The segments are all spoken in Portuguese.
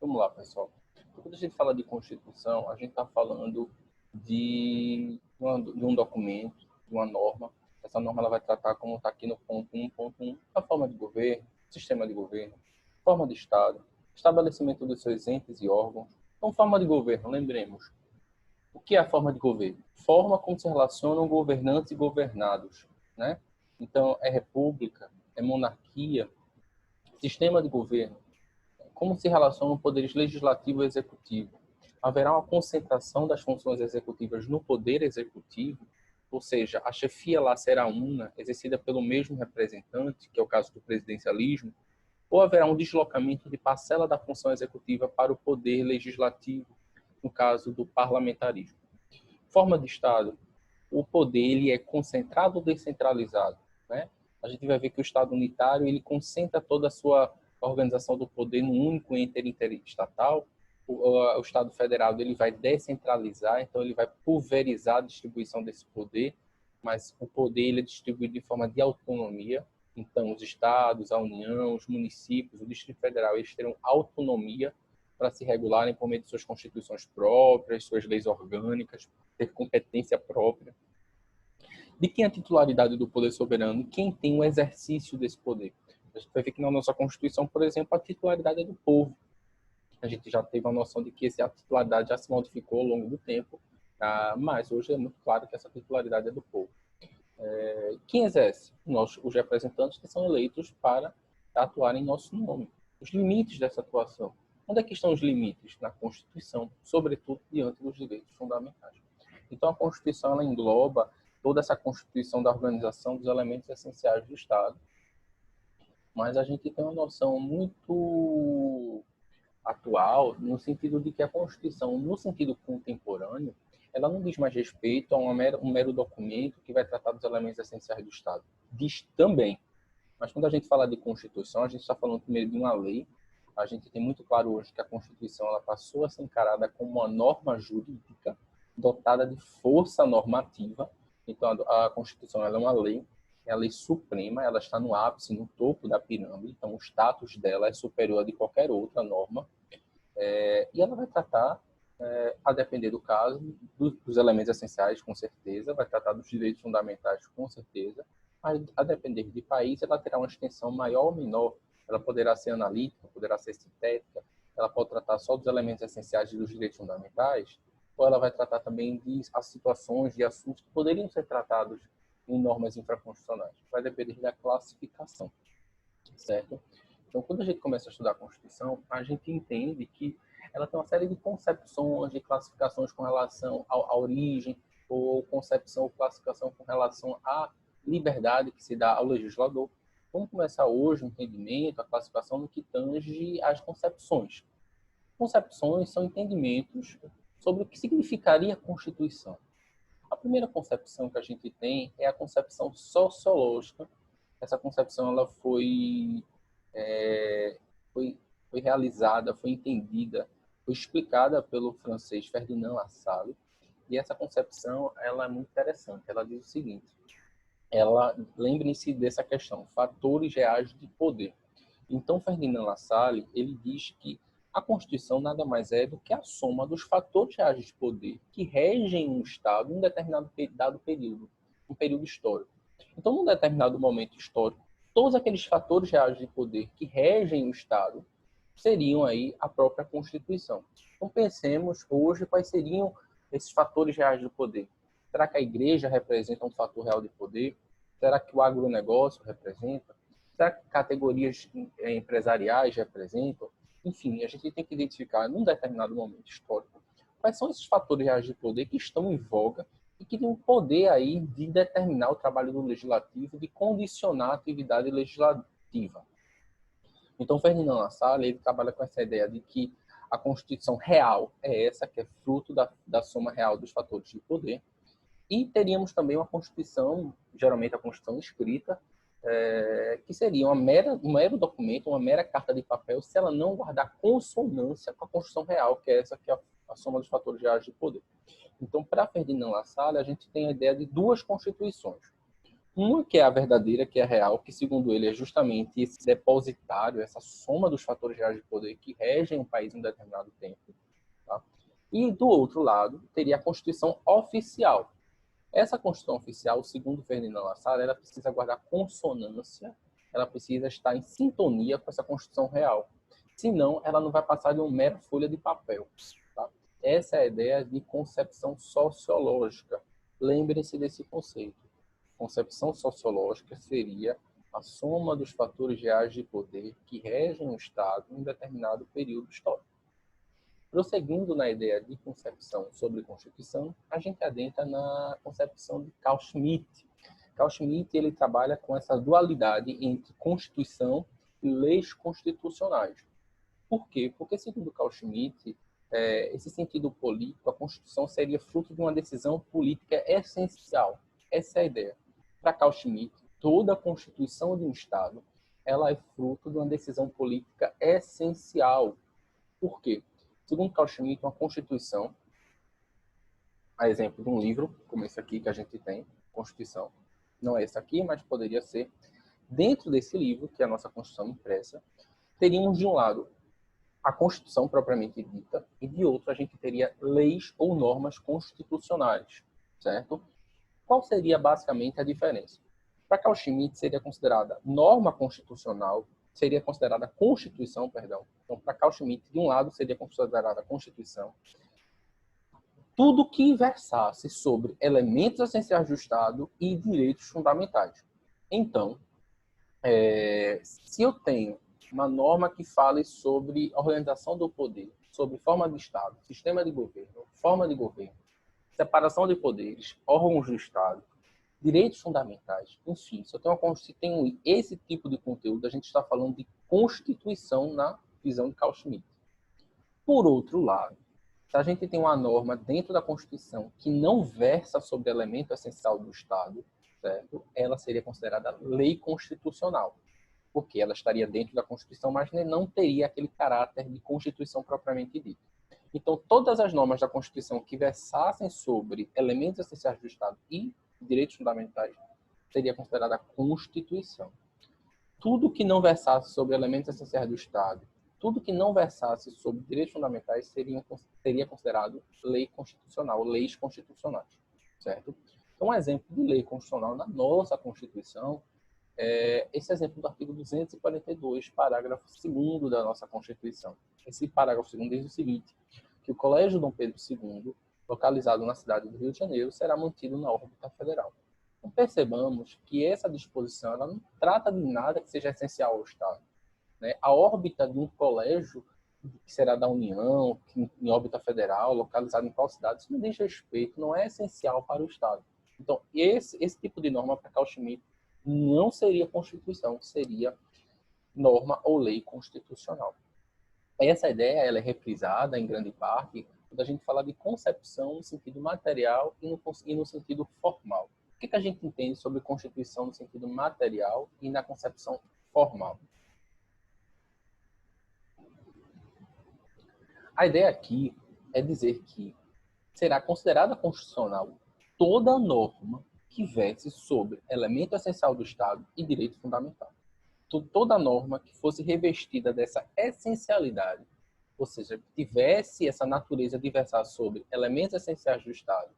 Vamos lá, pessoal. Quando a gente fala de Constituição, a gente está falando de um documento, de uma norma. Essa norma ela vai tratar, como está aqui no ponto 1.1, a forma de governo, sistema de governo, forma de Estado, estabelecimento dos seus entes e órgãos. Então, forma de governo, lembremos. O que é a forma de governo? Forma como se relacionam governantes e governados, né? Então, é república, é monarquia, sistema de governo. Como se relacionam poderes legislativo e executivo? Haverá uma concentração das funções executivas no poder executivo, ou seja, a chefia lá será una, exercida pelo mesmo representante, que é o caso do presidencialismo, ou haverá um deslocamento de parcela da função executiva para o poder legislativo, no caso do parlamentarismo. Forma de Estado, o poder ele é concentrado ou descentralizado, né? A gente vai ver que o Estado unitário ele concentra toda a sua organização do poder num único ente interestatal. O Estado federal ele vai descentralizar, então ele vai pulverizar a distribuição desse poder, mas o poder ele é distribuído de forma de autonomia. Então, os estados, a União, os municípios, o Distrito Federal, eles terão autonomia para se regularem por meio de suas constituições próprias, suas leis orgânicas, ter competência própria. De quem é a titularidade do poder soberano? Quem tem o exercício desse poder? A gente vai ver que na nossa Constituição, por exemplo, a titularidade é do povo. A gente já teve a noção de que essa titularidade já se modificou ao longo do tempo, mas hoje é muito claro que essa titularidade é do povo. Quem exerce? Os representantes que são eleitos para atuar em nosso nome. Os limites dessa atuação. Onde é que estão os limites? Na Constituição, sobretudo diante dos direitos fundamentais. Então, a Constituição ela engloba toda essa constituição da organização dos elementos essenciais do Estado. Mas a gente tem uma noção muito atual, no sentido de que a Constituição, no sentido contemporâneo, ela não diz mais respeito a um mero documento que vai tratar dos elementos essenciais do Estado. Diz também. Mas quando a gente fala de Constituição, a gente está falando primeiro de uma lei. A gente tem muito claro hoje que a Constituição ela passou a ser encarada como uma norma jurídica dotada de força normativa. Então, a Constituição ela é uma lei, é a lei suprema, ela está no ápice, no topo da pirâmide. Então, o status dela é superior a de qualquer outra norma. E ela vai tratar, a depender do caso, dos elementos essenciais, com certeza, vai tratar dos direitos fundamentais, com certeza, mas a depender de país, ela terá uma extensão maior ou menor. Ela poderá ser analítica, poderá ser sintética, ela pode tratar só dos elementos essenciais e dos direitos fundamentais, ou ela vai tratar também de situações, de assuntos que poderiam ser tratados em normas infraconstitucionais. Vai depender da classificação, certo? Então, quando a gente começa a estudar a Constituição, a gente entende que ela tem uma série de concepções, de classificações com relação à origem, ou concepção ou classificação com relação à liberdade que se dá ao legislador. Vamos começar hoje o entendimento, a classificação no que tange às concepções. Concepções são entendimentos sobre o que significaria a Constituição. A primeira concepção que a gente tem é a concepção sociológica. Essa concepção ela foi realizada, foi entendida, foi explicada pelo francês Ferdinand Lassalle. E essa concepção ela é muito interessante. Ela diz o seguinte: lembrem-se dessa questão, fatores reais de poder. Então, Ferdinand Lassalle ele diz que a Constituição nada mais é do que a soma dos fatores reais de poder que regem um Estado em um determinado dado período, um período histórico. Então, num determinado momento histórico, todos aqueles fatores reais de poder que regem o Estado seriam aí a própria Constituição. Então, pensemos hoje quais seriam esses fatores reais de poder. Será que a igreja representa um fator real de poder? Será que o agronegócio representa? Será que categorias empresariais representam? Enfim, a gente tem que identificar, num determinado momento histórico, quais são esses fatores reais de poder que estão em voga e que têm o poder aí de determinar o trabalho do legislativo, de condicionar a atividade legislativa. Então, Ferdinand Lassalle ele trabalha com essa ideia de que a Constituição real é essa, que é fruto da soma real dos fatores de poder. E teríamos também uma Constituição, geralmente a Constituição escrita, que seria um mero documento, uma mera carta de papel, se ela não guardar consonância com a Constituição real, que é essa que é a soma dos fatores reais de poder. Então, para Ferdinand Lassalle, a gente tem a ideia de duas constituições. Uma que é a verdadeira, que é a real, que segundo ele é justamente esse depositário, essa soma dos fatores reais de poder que regem um país em um determinado tempo. Tá? E do outro lado, teria a Constituição oficial. Essa Constituição oficial, segundo Ferdinand Lassalle, ela precisa guardar consonância, ela precisa estar em sintonia com essa Constituição real. Senão, ela não vai passar de uma mera folha de papel. Tá? Essa é a ideia de concepção sociológica. Lembrem-se desse conceito. Concepção sociológica seria a soma dos fatores reais de poder que regem o Estado em um determinado período histórico. Prosseguindo na ideia de concepção sobre Constituição, a gente adentra na concepção de Carl Schmitt. Carl Schmitt ele trabalha com essa dualidade entre Constituição e leis constitucionais. Por quê? Porque, segundo Carl Schmitt, esse sentido político, a Constituição seria fruto de uma decisão política essencial. Essa é a ideia. Para Carl Schmitt, toda a Constituição de um Estado ela é fruto de uma decisão política essencial. Por quê? Segundo Carl Schmitt, uma Constituição, a exemplo de um livro, como esse aqui que a gente tem, Constituição, não é esse aqui, mas poderia ser, dentro desse livro, que é a nossa Constituição impressa, teríamos de um lado a Constituição propriamente dita, e de outro a gente teria leis ou normas constitucionais, certo? Qual seria basicamente a diferença? Para Carl Schmitt seria considerada norma constitucional, seria considerada Constituição, perdão. Então, para Carl Schmitt, de um lado seria considerada Constituição, tudo que versasse sobre elementos essenciais do Estado e direitos fundamentais. Então, se eu tenho uma norma que fale sobre organização do poder, sobre forma de Estado, sistema de governo, forma de governo, separação de poderes, órgãos do Estado, direitos fundamentais, enfim, se eu tenho esse tipo de conteúdo, a gente está falando de Constituição na visão de Carl Schmitt. Por outro lado, se a gente tem uma norma dentro da Constituição que não versa sobre elemento essencial do Estado, certo? Ela seria considerada lei constitucional, porque ela estaria dentro da Constituição, mas não teria aquele caráter de Constituição propriamente dito. Então, todas as normas da Constituição que versassem sobre elementos essenciais do Estado e direitos fundamentais seria considerada Constituição. Tudo que não versasse sobre elementos essenciais do Estado, tudo que não versasse sobre direitos fundamentais seria considerado lei constitucional, leis constitucionais, certo? Então, um exemplo de lei constitucional na nossa Constituição é esse exemplo do artigo 242, parágrafo 2º da nossa Constituição. Esse parágrafo 2º diz o seguinte, que o Colégio Dom Pedro II, localizado na cidade do Rio de Janeiro, será mantido na órbita federal. Então, percebamos que essa disposição ela não trata de nada que seja essencial ao Estado. Né? A órbita de um colégio, que será da União, em órbita federal, localizado em qual cidade, isso não diz respeito, não é essencial para o Estado. Então, esse tipo de norma para Carl Schmitt não seria Constituição, seria norma ou lei constitucional. Essa ideia ela é reprisada em grande parte quando a gente fala de concepção no sentido material e no sentido formal. O que a gente entende sobre Constituição no sentido material e na concepção formal? A ideia aqui é dizer que será considerada constitucional toda norma que verse sobre elemento essencial do Estado e direito fundamental. Toda norma que fosse revestida dessa essencialidade, ou seja, que tivesse essa natureza de versar sobre elementos essenciais do Estado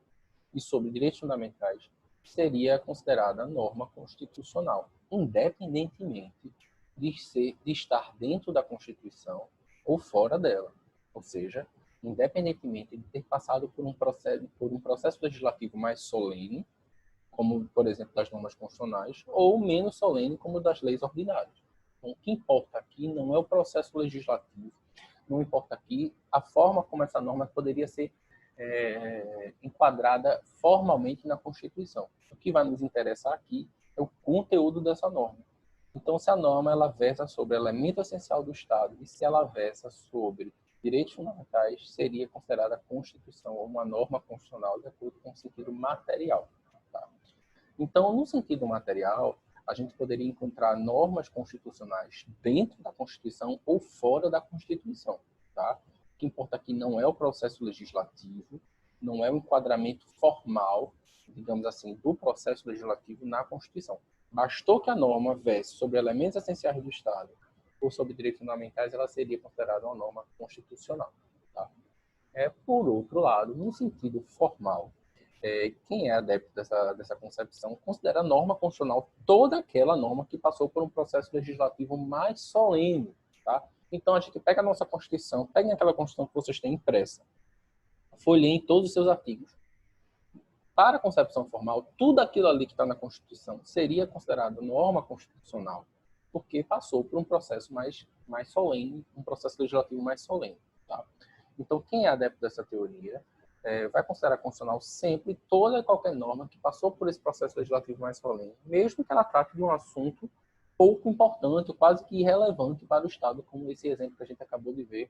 e sobre direitos fundamentais, seria considerada norma constitucional, independentemente de estar dentro da Constituição ou fora dela. Ou seja, independentemente de ter passado por um processo legislativo mais solene, como, por exemplo, das normas constitucionais, ou menos solene, como das leis ordinárias. Então, o que importa aqui não é o processo legislativo, não importa aqui a forma como essa norma poderia ser enquadrada formalmente na Constituição. O que vai nos interessar aqui é o conteúdo dessa norma. Então, se a norma ela versa sobre elemento essencial do Estado e se ela versa sobre direitos fundamentais, seria considerada a Constituição ou uma norma constitucional de acordo com o sentido material. Tá? Então, no sentido material, a gente poderia encontrar normas constitucionais dentro da Constituição ou fora da Constituição. Tá? O que importa aqui não é o processo legislativo, não é um enquadramento formal, digamos assim, do processo legislativo na Constituição. Bastou que a norma viesse sobre elementos essenciais do Estado ou sobre direitos fundamentais, ela seria considerada uma norma constitucional. Tá? Por outro lado, no sentido formal, quem é adepto dessa concepção considera norma constitucional toda aquela norma que passou por um processo legislativo mais solene. Tá? Então, a gente pega a nossa Constituição, pega aquela Constituição que vocês têm impressa, folheiem todos os seus artigos. Para a concepção formal, tudo aquilo ali que está na Constituição seria considerado norma constitucional, porque passou por um processo mais solene, um processo legislativo mais solene. Tá? Então, quem é adepto dessa teoria vai considerar constitucional sempre toda e qualquer norma que passou por esse processo legislativo mais solene, mesmo que ela trate de um assunto pouco importante, quase que irrelevante para o Estado, como esse exemplo que a gente acabou de ver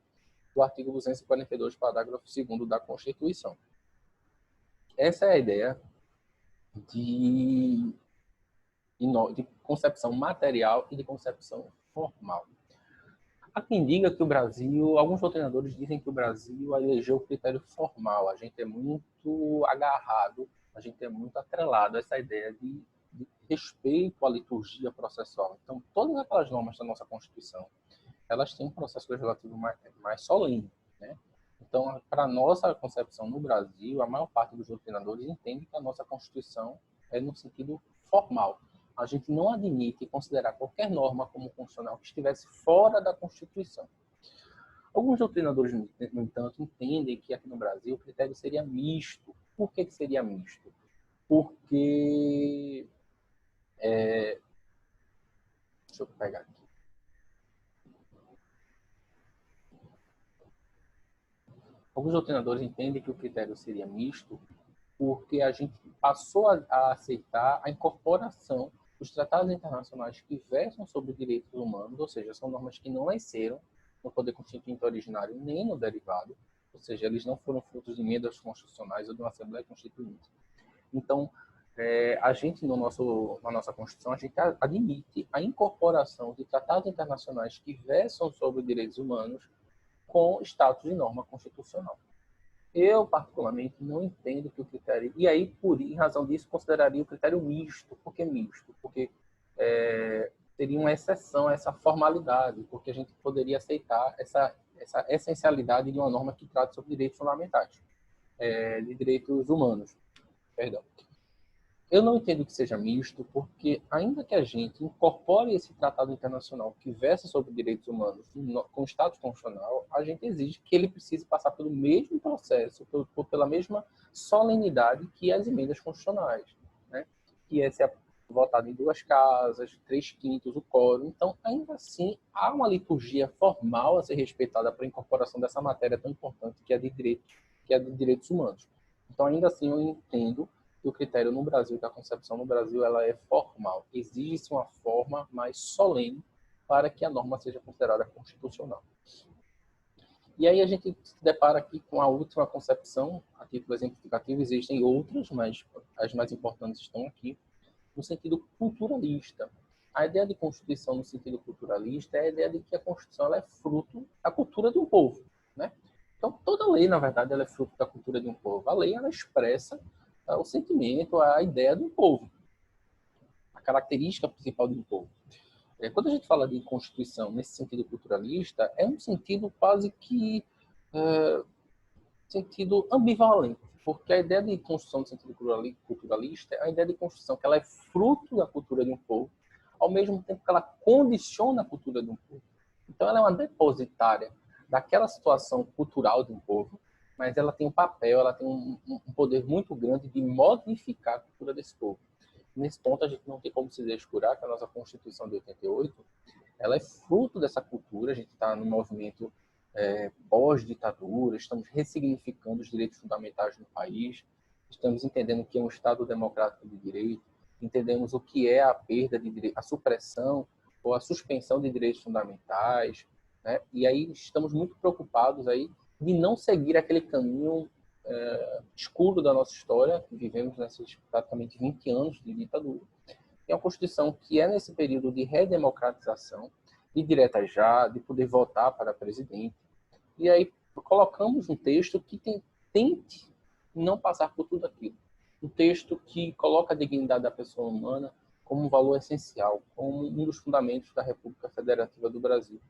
do artigo 242, parágrafo 2º da Constituição. Essa é a ideia de concepção material e de concepção formal. Há quem diga que o Brasil, alguns doutrinadores dizem que o Brasil elegeu o critério formal. A gente é muito agarrado, a gente é muito atrelado a essa ideia de respeito à liturgia processual. Então, todas aquelas normas da nossa Constituição, elas têm um processo legislativo mais solene, né? Então, para a nossa concepção no Brasil, a maior parte dos doutrinadores entende que a nossa Constituição é no sentido formal. A gente não admite considerar qualquer norma como constitucional que estivesse fora da Constituição. Alguns doutrinadores, no entanto, entendem que aqui no Brasil o critério seria misto. Por que seria misto? Porque... deixa eu pegar aqui. Alguns doutrinadores entendem que o critério seria misto porque a gente passou a aceitar a incorporação dos tratados internacionais que versam sobre direitos humanos, ou seja, são normas que não nasceram no Poder Constituinte originário nem no derivado, ou seja, eles não foram frutos de emendas constitucionais ou de uma Assembleia Constituinte. Então, a gente, na nossa Constituição, a gente admite a incorporação de tratados internacionais que versam sobre direitos humanos com status de norma constitucional. Eu, particularmente, não entendo que o critério... E aí, em razão disso, consideraria o critério misto. Por que misto? Porque seria uma exceção a essa formalidade, porque a gente poderia aceitar essa essencialidade de uma norma que trata sobre direitos fundamentais, de direitos humanos. Perdão. Eu não entendo que seja misto, porque ainda que a gente incorpore esse tratado internacional que versa sobre direitos humanos com status constitucional, a gente exige que ele precise passar pelo mesmo processo, pela mesma solenidade que as emendas constitucionais, né? Que é ser votado em 2 casas, 3/5 o quórum. Então, ainda assim, há uma liturgia formal a ser respeitada para a incorporação dessa matéria tão importante que é de direitos humanos. Então, ainda assim, eu entendo que o critério no Brasil, que a concepção no Brasil, ela é formal. Existe uma forma mais solene para que a norma seja considerada constitucional. E aí a gente se depara aqui com a última concepção, a título exemplificativo, existem outras, mas as mais importantes estão aqui, no sentido culturalista. A ideia de Constituição no sentido culturalista é a ideia de que a Constituição ela é fruto da cultura de um povo, né? Então, toda lei, na verdade, ela é fruto da cultura de um povo. A lei, ela expressa o sentimento, a ideia do povo, a característica principal de um povo. Quando a gente fala de Constituição nesse sentido culturalista, é um sentido quase que sentido ambivalente, porque a ideia de Constituição no sentido culturalista é a ideia de Constituição que ela é fruto da cultura de um povo, ao mesmo tempo que ela condiciona a cultura de um povo. Então, ela é uma depositária daquela situação cultural de um povo, mas ela tem um papel, ela tem um poder muito grande de modificar a cultura desse povo. Nesse ponto, a gente não tem como se descurar que a nossa Constituição de 88, ela é fruto dessa cultura. A gente está no movimento pós-ditadura, estamos ressignificando os direitos fundamentais no país, estamos entendendo o que é um Estado democrático de direito, entendemos o que é a perda de direito, a supressão ou a suspensão de direitos fundamentais, né? E aí estamos muito preocupados aí de não seguir aquele caminho escuro da nossa história, que vivemos nesses praticamente 20 anos de ditadura. É uma Constituição que é nesse período de redemocratização, de direta já, de poder votar para presidente. E aí colocamos um texto que tente não passar por tudo aquilo. Um texto que coloca a dignidade da pessoa humana como um valor essencial, como um dos fundamentos da República Federativa do Brasil.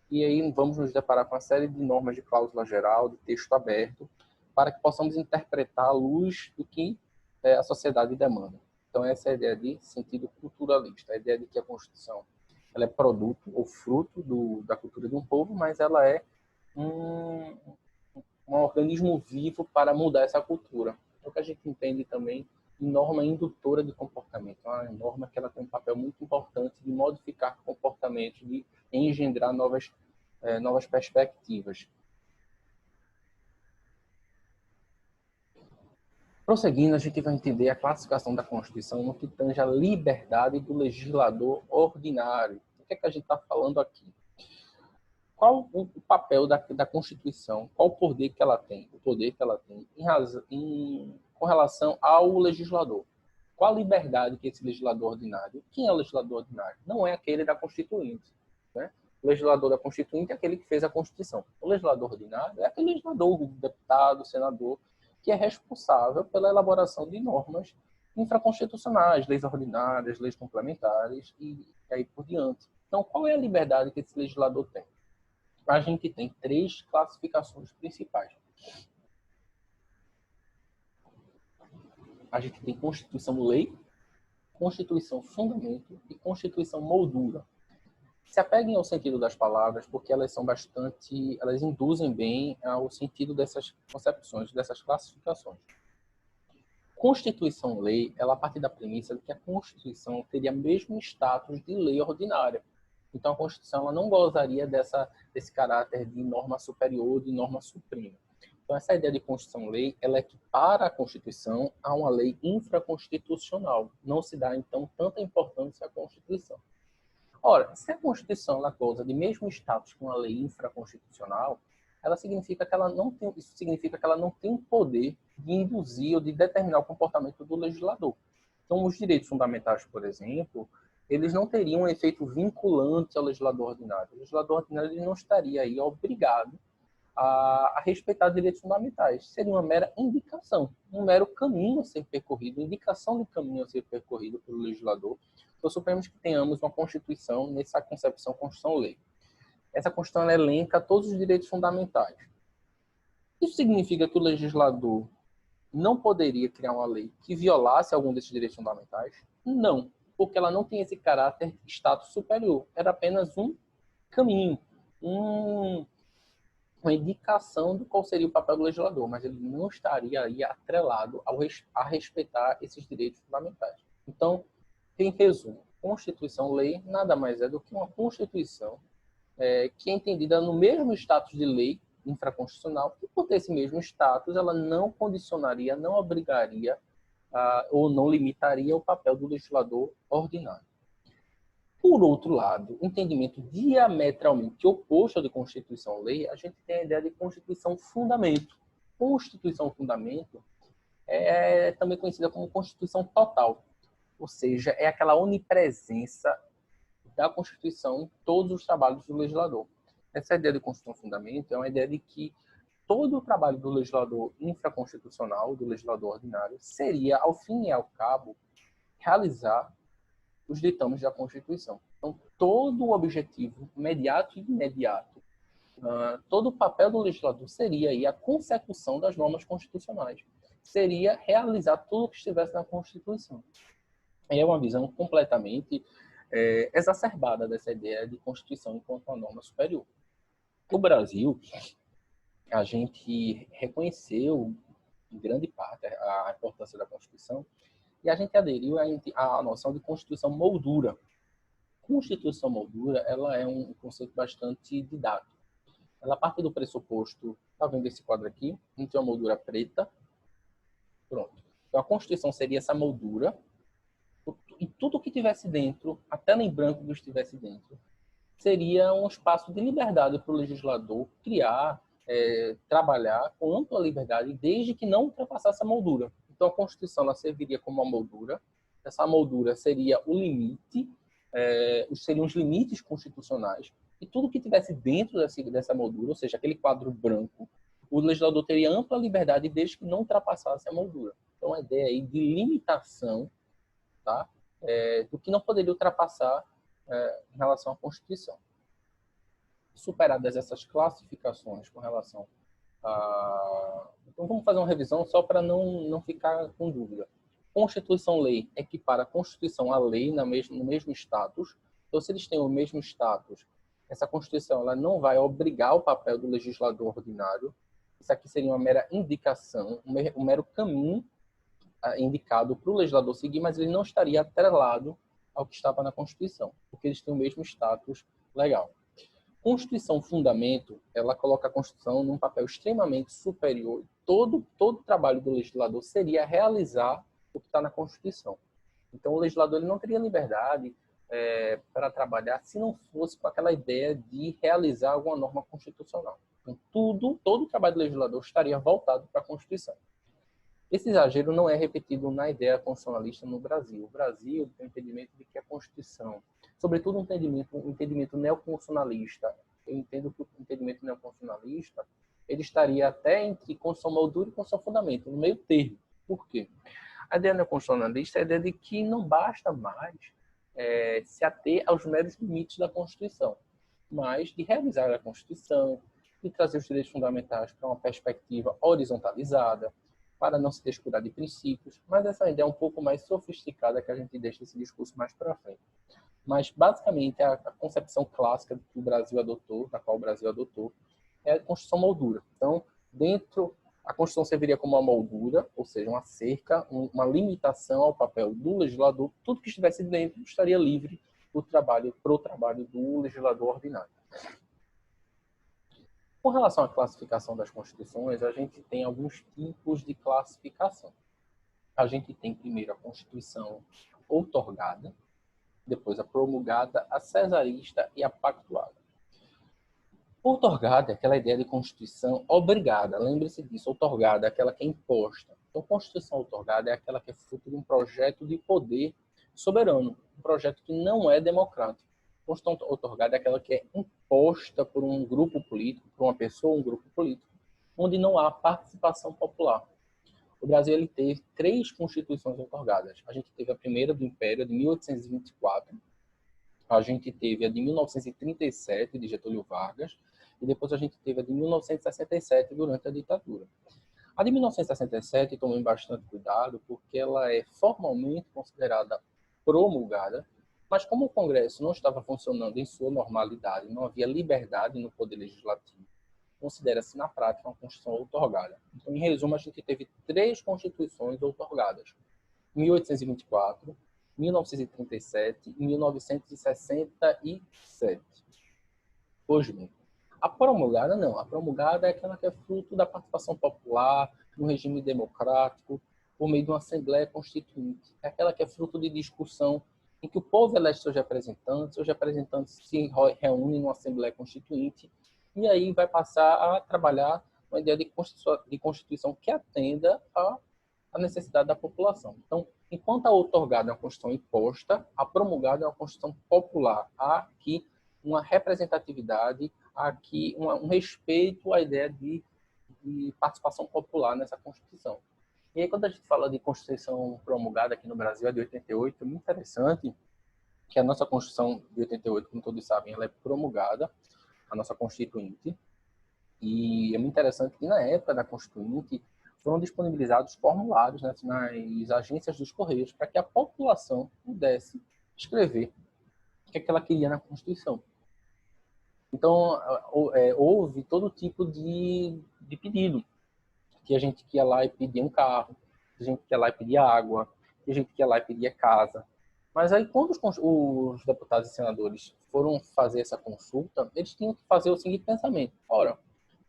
E aí vamos nos deparar com uma série de normas de cláusula geral, de texto aberto, para que possamos interpretar à luz do que a sociedade demanda. Então, essa é a ideia de sentido culturalista, a ideia de que a Constituição ela é produto ou fruto da cultura de um povo, mas ela é um organismo vivo para mudar essa cultura. É o que a gente entende também de norma indutora de comportamento. É uma norma que ela tem um papel muito importante de modificar comportamentos, de engendrar novas perspectivas. Prosseguindo, a gente vai entender a classificação da Constituição no que tange a liberdade do legislador ordinário. O que é que a gente está falando aqui? Qual o papel da Constituição? Qual o poder que ela tem? O poder que ela tem com relação ao legislador. Qual a liberdade que esse legislador ordinário... Quem é o legislador ordinário? Não é aquele da Constituinte. Né? O legislador da Constituinte é aquele que fez a Constituição. O legislador ordinário é aquele legislador, o deputado, o senador, que é responsável pela elaboração de normas infraconstitucionais, leis ordinárias, leis complementares e aí por diante. Então, qual é a liberdade que esse legislador tem? A gente tem 3 classificações principais. A gente tem Constituição-Lei, Constituição-Fundamento e Constituição-Moldura. Se apeguem ao sentido das palavras, porque elas elas induzem bem ao sentido dessas concepções, dessas classificações. Constituição-Lei, ela parte da premissa de que a Constituição teria mesmo status de lei ordinária. Então, a Constituição ela não gozaria desse caráter de norma superior, de norma suprema. Então, essa ideia de Constituição-Lei, ela equipara a Constituição a uma lei infraconstitucional. Não se dá, então, tanta importância à Constituição. Ora, se a Constituição ela goza de mesmo status que uma lei infraconstitucional, isso significa que ela não tem o poder de induzir ou de determinar o comportamento do legislador. Então, os direitos fundamentais, por exemplo, eles não teriam um efeito vinculante ao legislador ordinário. O legislador ordinário ele não estaria aí obrigado a respeitar direitos fundamentais. Seria uma mera indicação, um mero caminho a ser percorrido, indicação de caminho a ser percorrido pelo legislador. Então, suponhamos que tenhamos uma Constituição, nessa concepção, Constituição-Lei. Essa Constituição elenca todos os direitos fundamentais. Isso significa que o legislador não poderia criar uma lei que violasse algum desses direitos fundamentais? Não, porque ela não tem esse caráter de status superior. Era apenas um caminho, uma indicação do qual seria o papel do legislador, mas ele não estaria aí atrelado a respeitar esses direitos fundamentais. Então, em resumo, Constituição-Lei nada mais é do que uma Constituição que é entendida no mesmo status de lei infraconstitucional, e por ter esse mesmo status, ela não condicionaria, não obrigaria ou não limitaria o papel do legislador ordinário. Por outro lado, o entendimento diametralmente oposto de Constituição-Lei, a gente tem a ideia de Constituição-Fundamento. Constituição-Fundamento é também conhecida como Constituição Total, ou seja, é aquela onipresença da Constituição em todos os trabalhos do legislador. Essa ideia de Constituição-Fundamento é uma ideia de que todo o trabalho do legislador infraconstitucional, do legislador ordinário, seria, ao fim e ao cabo, realizar os ditames da Constituição. Então, todo o objetivo imediato e imediato, todo o papel do legislador seria aí a consecução das normas constitucionais. Seria realizar tudo o que estivesse na Constituição. É uma visão completamente exacerbada dessa ideia de Constituição enquanto uma norma superior. No Brasil, a gente reconheceu, em grande parte, a importância da Constituição e a gente aderiu à noção de Constituição Moldura. Constituição Moldura ela é um conceito bastante didático. Ela parte do pressuposto, está vendo esse quadro aqui? A gente tem uma moldura preta. Pronto. Então, a Constituição seria essa moldura e tudo que tivesse dentro, a tela em branco que estivesse dentro, seria um espaço de liberdade para o legislador criar, trabalhar com ampla liberdade, desde que não ultrapassasse a moldura. Então, a Constituição ela serviria como uma moldura. Essa moldura seria o limite, seriam os limites constitucionais, e tudo que tivesse dentro dessa moldura, ou seja, aquele quadro branco, o legislador teria ampla liberdade desde que não ultrapassasse a moldura. Então, a ideia aí de limitação, tá? Do que não poderia ultrapassar em relação à Constituição. Superadas essas classificações com relação a... Então, vamos fazer uma revisão só para não ficar com dúvida. Constituição-lei equipara a Constituição à lei no mesmo status. Então, se eles têm o mesmo status, essa Constituição ela não vai obrigar o papel do legislador ordinário. Isso aqui seria uma mera indicação, um mero caminho indicado para o legislador seguir, mas ele não estaria atrelado ao que estava na Constituição, porque eles têm o mesmo status legal. Constituição Fundamento, ela coloca a Constituição num papel extremamente superior. Todo o trabalho do legislador seria realizar o que está na Constituição. Então, o legislador ele não teria liberdade para trabalhar se não fosse com aquela ideia de realizar alguma norma constitucional. Então, todo o trabalho do legislador estaria voltado para a Constituição. Esse exagero não é repetido na ideia constitucionalista no Brasil. O Brasil tem o entendimento de que a Constituição, sobretudo um entendimento neoconstitucionalista, eu entendo que o entendimento neoconstitucionalista ele estaria até entre Constituição moldura e Constituição fundamento, no meio termo. Por quê? A ideia neoconstitucionalista é a ideia de que não basta mais se ater aos meros limites da Constituição, mas de revisar a Constituição, de trazer os direitos fundamentais para uma perspectiva horizontalizada, para não se descuidar de princípios, mas essa ideia é um pouco mais sofisticada que a gente deixa esse discurso mais para frente. Mas, basicamente, a concepção clássica que o Brasil adotou, da qual o Brasil adotou, é a Constituição moldura. Então, a Constituição serviria como uma moldura, ou seja, uma cerca, uma limitação ao papel do legislador. Tudo que estivesse dentro estaria livre para o trabalho do legislador ordinário. Com relação à classificação das constituições, a gente tem alguns tipos de classificação. A gente tem primeiro a Constituição outorgada, depois a promulgada, a cesarista e a pactuada. Outorgada é aquela ideia de Constituição obrigada, lembre-se disso, outorgada é aquela que é imposta. Então, Constituição outorgada é aquela que é fruto de um projeto de poder soberano, um projeto que não é democrático. Constituição outorgada é aquela que é imposta por um grupo político, por uma pessoa ou um grupo político, onde não há participação popular. O Brasil ele teve 3 constituições outorgadas. A gente teve a primeira do Império, de 1824, a gente teve a de 1937, de Getúlio Vargas, e depois a gente teve a de 1967, durante a ditadura. A de 1967, tomei bastante cuidado, porque ela é formalmente considerada promulgada, mas como o Congresso não estava funcionando em sua normalidade, não havia liberdade no Poder Legislativo, considera-se na prática uma Constituição outorgada. Então, em resumo, a gente teve 3 constituições outorgadas: 1824, 1937 e 1967. Pois bem, a promulgada não. A promulgada é aquela que é fruto da participação popular, no regime democrático, por meio de uma Assembleia Constituinte. É aquela que é fruto de discussão em que o povo elege seus representantes se reúnem numa Assembleia Constituinte e aí vai passar a trabalhar uma ideia de Constituição que atenda à necessidade da população. Então, enquanto a outorgada é uma Constituição imposta, a promulgada é uma Constituição popular. Há aqui uma representatividade, há aqui um respeito à ideia de participação popular nessa Constituição. E aí, quando a gente fala de Constituição promulgada aqui no Brasil, a de 88, é muito interessante que a nossa Constituição de 88, como todos sabem, ela é promulgada, a nossa Constituinte, e é muito interessante que na época da Constituinte foram disponibilizados formulários nas agências dos Correios para que a população pudesse escrever o que ela queria na Constituição. Então, houve todo tipo de pedido. Que a gente que ia lá e pedia um carro, que a gente que ia lá e pedia água, que a gente que ia lá e pedia casa. Mas aí, quando os deputados e senadores foram fazer essa consulta, eles tinham que fazer o seguinte pensamento: ora,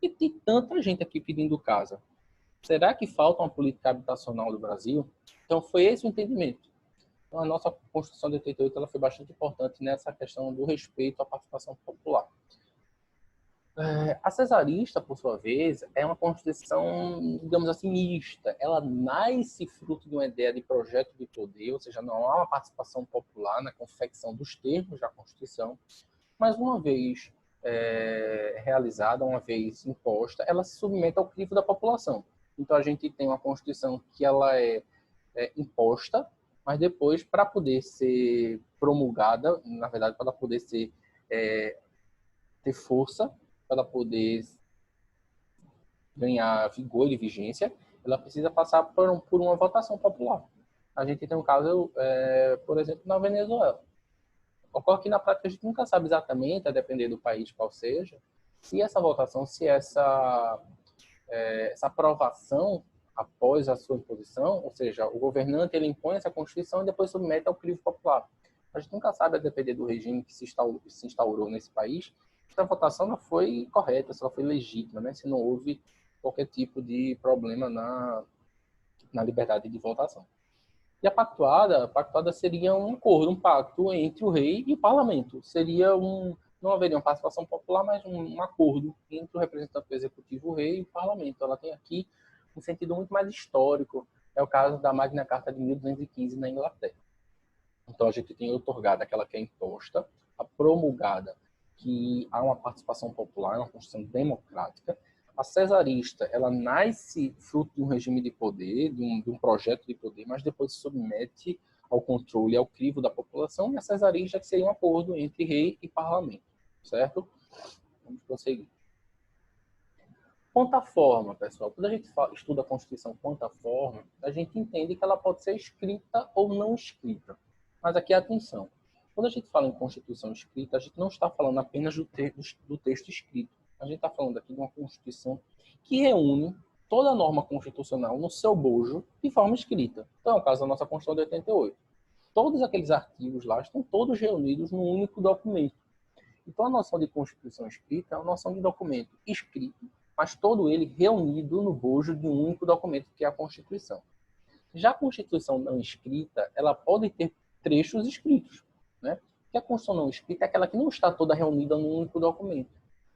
e tem tanta gente aqui pedindo casa, será que falta uma política habitacional do Brasil? Então, foi esse o entendimento. Então, a nossa Constituição de 88 ela foi bastante importante nessa questão do respeito à participação popular. A cesarista, por sua vez, é uma Constituição, digamos assim, mista. Ela nasce fruto de uma ideia de projeto de poder, ou seja, não há uma participação popular na confecção dos termos da Constituição, mas uma vez realizada, uma vez imposta, ela se submete ao crivo da população. Então, a gente tem uma Constituição que ela é imposta, mas depois, para poder ser promulgada, na verdade, para poder ter força, para poder ganhar vigor e vigência, ela precisa passar por uma votação popular. A gente tem um caso, por exemplo, na Venezuela. Ocorre que na prática a gente nunca sabe exatamente, a depender do país qual seja, se essa votação, se essa aprovação após a sua imposição, ou seja, o governante ele impõe essa Constituição e depois submete ao crivo popular. A gente nunca sabe, a depender do regime que se instaurou nesse país, se a votação não foi correta, se ela foi legítima, né? Se não houve qualquer tipo de problema na liberdade de votação. E a pactuada seria um acordo, um pacto entre o rei e o parlamento. Não haveria uma participação popular, mas um acordo entre o representante do executivo, o rei, e o parlamento. Ela tem aqui um sentido muito mais histórico. É o caso da Magna Carta de 1215 na Inglaterra. Então, a gente tem outorgada aquela que é imposta, a promulgada, que há uma participação popular, uma Constituição democrática. A cesarista, ela nasce fruto de um regime de poder, de um projeto de poder, mas depois se submete ao controle, ao crivo da população, e a cesarista, que seria um acordo entre rei e parlamento, certo? Vamos prosseguir. Quanto à forma, pessoal, quando a gente estuda a Constituição quanto à forma, a gente entende que ela pode ser escrita ou não escrita. Mas aqui, atenção, quando a gente fala em Constituição escrita, a gente não está falando apenas do texto escrito. A gente está falando aqui de uma Constituição que reúne toda a norma constitucional no seu bojo de forma escrita. Então, é o caso da nossa Constituição de 88. Todos aqueles artigos lá estão todos reunidos num único documento. Então, a noção de Constituição escrita é uma noção de documento escrito, mas todo ele reunido no bojo de um único documento, que é a Constituição. Já a Constituição não escrita, ela pode ter trechos escritos, né? Porque a Constituição não escrita é aquela que não está toda reunida num único documento,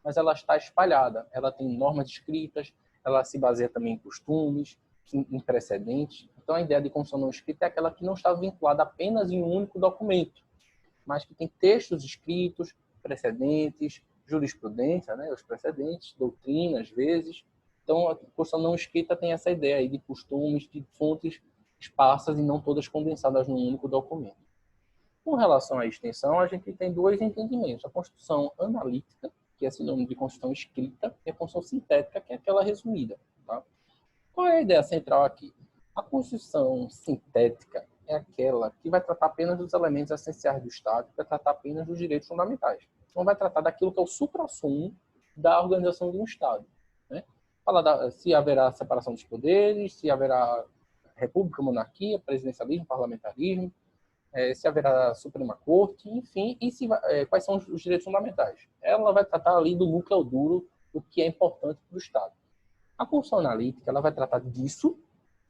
mas ela está espalhada. Ela tem normas escritas, ela se baseia também em costumes, em precedentes. Então, a ideia de Constituição não escrita é aquela que não está vinculada apenas em um único documento, mas que tem textos escritos, precedentes, jurisprudência, né, os precedentes, doutrina, às vezes. Então, a Constituição não escrita tem essa ideia aí de costumes, de fontes esparsas e não todas condensadas num único documento. Com relação à extensão, a gente tem dois entendimentos. A Constituição analítica, que é sinônimo de Constituição escrita, e a Constituição sintética, que é aquela resumida. Tá? Qual é a ideia central aqui? A Constituição sintética é aquela que vai tratar apenas dos elementos essenciais do Estado, vai tratar apenas dos direitos fundamentais. Não vai tratar daquilo que é o suprassumo da organização de um Estado. Né? Fala se haverá separação dos poderes, se haverá república, monarquia, presidencialismo, parlamentarismo, se haverá Suprema Corte, enfim, e quais são os direitos fundamentais. Ela vai tratar ali do núcleo duro, do que é importante para o Estado. A Constituição analítica, ela vai tratar disso,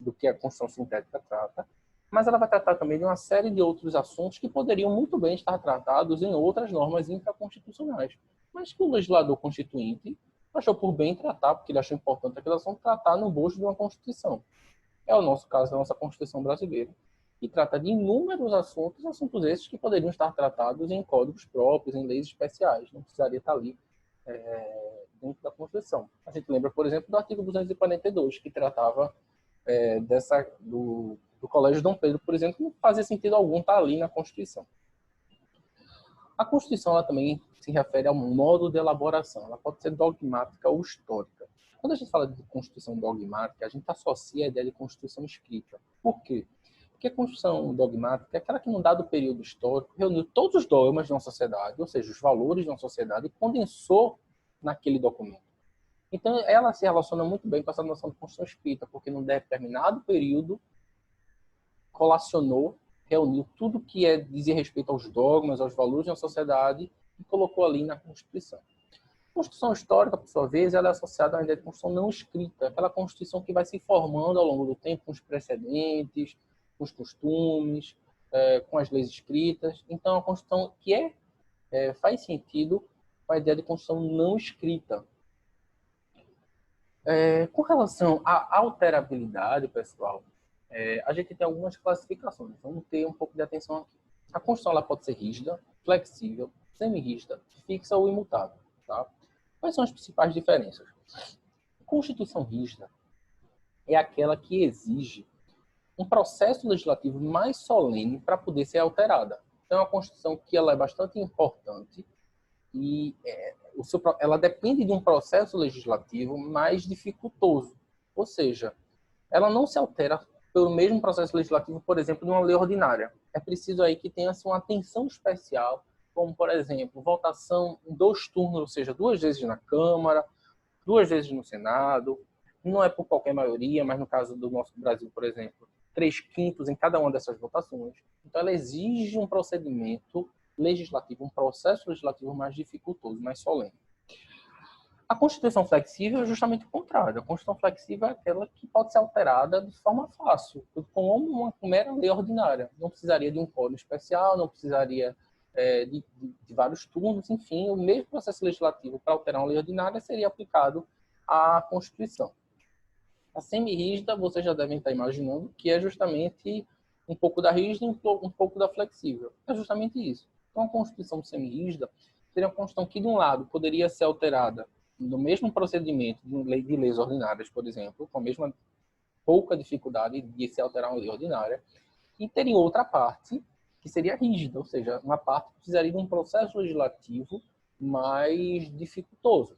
do que a Constituição sintética trata, mas ela vai tratar também de uma série de outros assuntos que poderiam muito bem estar tratados em outras normas infraconstitucionais, mas que o legislador constituinte achou por bem tratar, porque ele achou importante aquele assunto, tratar no bojo de uma Constituição. É o nosso caso da nossa Constituição brasileira, que trata de inúmeros assuntos esses que poderiam estar tratados em códigos próprios, em leis especiais, não precisaria estar ali dentro da Constituição. A gente lembra, por exemplo, do artigo 242, que tratava do Colégio Dom Pedro, por exemplo, que não fazia sentido algum estar ali na Constituição. A Constituição ela também se refere ao modo de elaboração. Ela pode ser dogmática ou histórica. Quando a gente fala de Constituição dogmática, a gente associa a ideia de Constituição escrita. Por quê? Porque a Constituição dogmática é aquela que, num dado período histórico, reuniu todos os dogmas de uma sociedade, ou seja, os valores de uma sociedade, e condensou naquele documento. Então, ela se relaciona muito bem com essa noção de Constituição escrita, porque num determinado período colacionou, reuniu tudo que dizia respeito aos dogmas, aos valores de uma sociedade e colocou ali na Constituição. A Constituição histórica, por sua vez, ela é associada à ideia de Constituição não escrita, aquela Constituição que vai se formando ao longo do tempo com os precedentes, com os costumes, com as leis escritas. Então, a Constituição que faz sentido com a ideia de Constituição não escrita. Com relação à alterabilidade, pessoal, a gente tem algumas classificações. Vamos ter um pouco de atenção aqui. A Constituição ela pode ser rígida, flexível, semi-rígida, fixa ou imutável. Tá? Quais são as principais diferenças? A Constituição rígida é aquela que exige um processo legislativo mais solene para poder ser alterada. Então, é uma Constituição que ela é bastante importante e ela depende de um processo legislativo mais dificultoso. Ou seja, ela não se altera pelo mesmo processo legislativo, por exemplo, de uma lei ordinária. É preciso aí que tenha-se uma atenção especial, como, por exemplo, votação em 2 turnos, ou seja, 2 vezes na Câmara, 2 vezes no Senado. Não é por qualquer maioria, mas no caso do nosso Brasil, por exemplo, 3/5 em cada uma dessas votações. Então, ela exige um procedimento legislativo, um processo legislativo mais dificultoso, mais solene. A Constituição flexível é justamente o contrário. A Constituição flexível é aquela que pode ser alterada de forma fácil, como uma mera lei ordinária. Não precisaria de um código especial, não precisaria de vários turnos, enfim, o mesmo processo legislativo para alterar uma lei ordinária seria aplicado à Constituição. A semi-rígida, vocês já devem estar imaginando, que é justamente um pouco da rígida e um pouco da flexível. É justamente isso. Então, a Constituição semi-rígida seria uma Constituição que, de um lado, poderia ser alterada no mesmo procedimento de leis ordinárias, por exemplo, com a mesma pouca dificuldade de se alterar uma lei ordinária, e teria outra parte que seria rígida, ou seja, uma parte que precisaria de um processo legislativo mais dificultoso.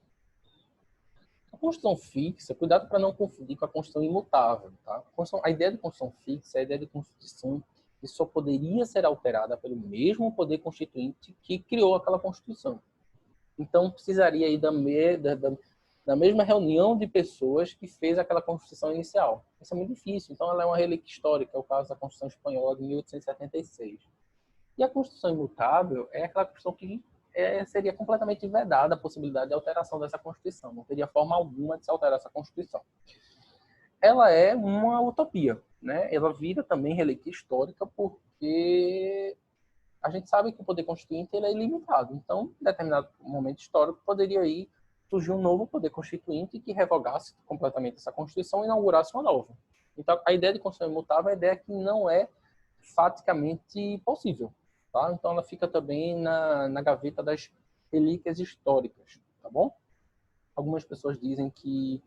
A Constituição fixa, cuidado para não confundir com a Constituição imutável. Tá? A ideia de Constituição fixa é a ideia de Constituição que só poderia ser alterada pelo mesmo poder constituinte que criou aquela Constituição. Então, precisaria aí da mesma reunião de pessoas que fez aquela Constituição inicial. Isso é muito difícil. Então, ela é uma relíquia histórica, é o caso da Constituição Espanhola de 1876. E a Constituição imutável é aquela Constituição que seria completamente vedada a possibilidade de alteração dessa Constituição. Não teria forma alguma de se alterar essa Constituição. Ela é uma utopia, né? Ela vira também relíquia histórica porque a gente sabe que o poder constituinte ele é ilimitado. Então, em determinado momento histórico, poderia aí surgir um novo poder constituinte que revogasse completamente essa Constituição e inaugurasse uma nova. Então, a ideia de Constituição imutável é a ideia que não é faticamente possível. Tá? Então, ela fica também na gaveta das relíquias históricas. Tá bom? Algumas pessoas dizem que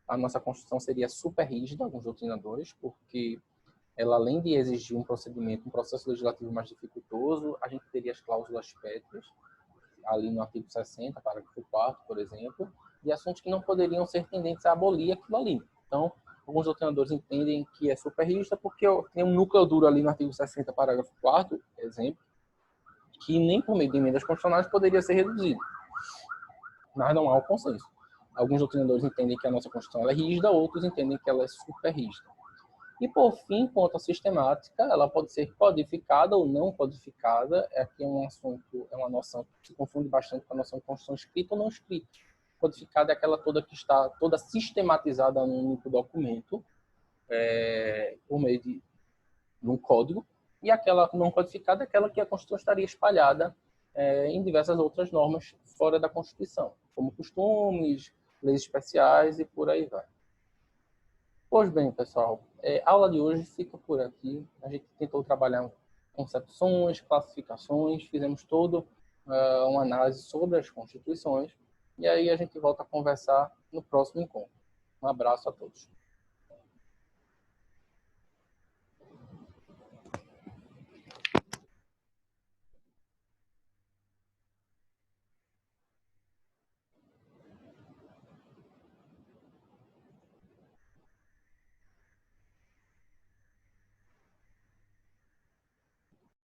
a nossa Constituição seria super rígida, alguns doutrinadores, porque ela, além de exigir um procedimento, um processo legislativo mais dificultoso, a gente teria as cláusulas pétreas, ali no artigo 60, parágrafo 4º, por exemplo, de assuntos que não poderiam ser tendentes a abolir aquilo ali. Então, alguns doutrinadores entendem que é super rígida porque tem um núcleo duro ali no artigo 60, parágrafo 4º, exemplo, que nem por meio de emendas constitucionais poderia ser reduzido. Mas não há o consenso. Alguns doutrinadores entendem que a nossa Constituição é rígida, outros entendem que ela é super rígida. E, por fim, quanto à sistemática, ela pode ser codificada ou não codificada. Aqui é um assunto, é uma noção que se confunde bastante com a noção de Constituição escrita ou não escrita. Codificada é aquela toda que está toda sistematizada num único documento, por meio de um código, e aquela não codificada é aquela que a Constituição estaria espalhada em diversas outras normas fora da Constituição, como costumes, leis especiais e por aí vai. Pois bem, pessoal, a aula de hoje fica por aqui. A gente tentou trabalhar concepções, classificações, fizemos toda uma análise sobre as constituições, e aí a gente volta a conversar no próximo encontro. Um abraço a todos.